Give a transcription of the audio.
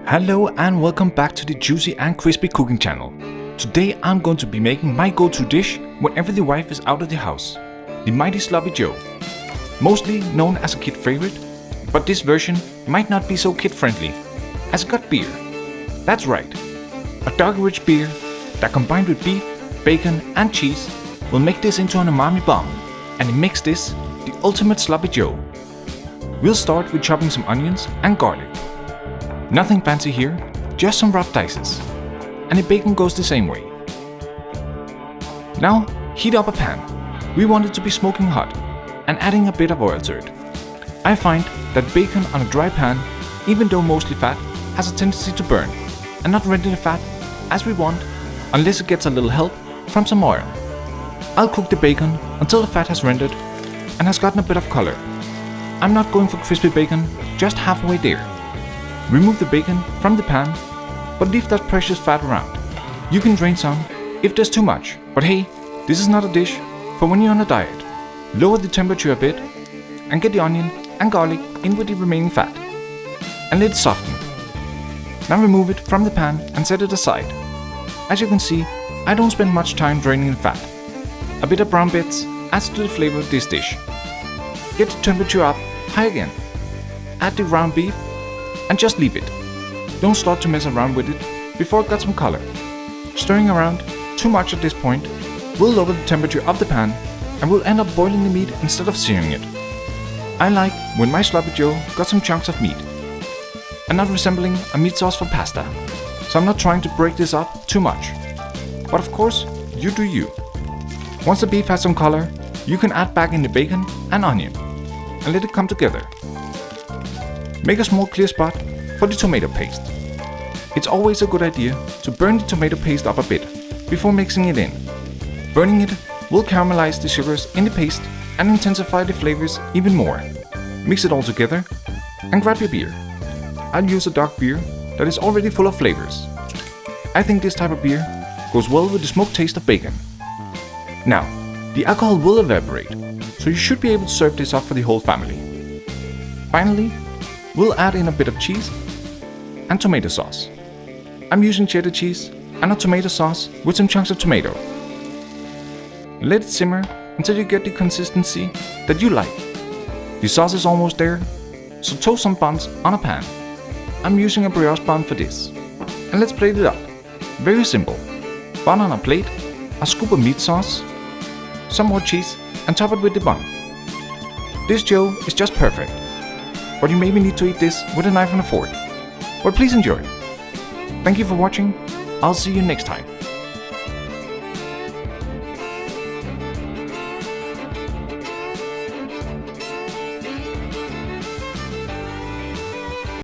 Hello and welcome back to the Juicy and Crispy Cooking channel. Today I'm going to be making my go-to dish whenever the wife is out of the house, the mighty Sloppy Joe. Mostly known as a kid favorite, but this version might not be so kid-friendly, as it got beer. That's right, a dark rich beer that combined with beef, bacon and cheese will make this into an umami bomb, and it makes this the ultimate Sloppy Joe. We'll start with chopping some onions and garlic. Nothing fancy here, just some rough dices. And the bacon goes the same way. Now heat up a pan. We want it to be smoking hot and adding a bit of oil to it. I find that bacon on a dry pan, even though mostly fat, has a tendency to burn and not render the fat as we want unless it gets a little help from some oil. I'll cook the bacon until the fat has rendered and has gotten a bit of color. I'm not going for crispy bacon, just halfway there. Remove the bacon from the pan, but leave that precious fat around. You can drain some if there's too much, but hey, this is not a dish for when you're on a diet. Lower the temperature a bit and get the onion and garlic in with the remaining fat and let it soften. Now remove it from the pan and set it aside. As you can see, I don't spend much time draining the fat. A bit of brown bits adds to the flavor of this dish. Get the temperature up high again. Add the ground beef and just leave it. Don't start to mess around with it before it got some color. Stirring around too much at this point will lower the temperature of the pan and will end up boiling the meat instead of searing it. I like when my Sloppy Joe got some chunks of meat and not resembling a meat sauce for pasta, so I'm not trying to break this up too much. But of course, you do you. Once the beef has some color, you can add back in the bacon and onion and let it come together. Make a small clear spot for the tomato paste. It's always a good idea to burn the tomato paste up a bit before mixing it in. Burning it will caramelize the sugars in the paste and intensify the flavors even more. Mix it all together and grab your beer. I'll use a dark beer that is already full of flavors. I think this type of beer goes well with the smoked taste of bacon. Now, the alcohol will evaporate, so you should be able to serve this up for the whole family. Finally, we'll add in a bit of cheese and tomato sauce. I'm using cheddar cheese and a tomato sauce with some chunks of tomato. Let it simmer until you get the consistency that you like. The sauce is almost there, so toast some buns on a pan. I'm using a brioche bun for this. And let's plate it up. Very simple. Bun on a plate, a scoop of meat sauce, some more cheese and top it with the bun. This Joe is just perfect. But you maybe need to eat this with a knife and a fork. But please enjoy. Thank you for watching. I'll see you next time.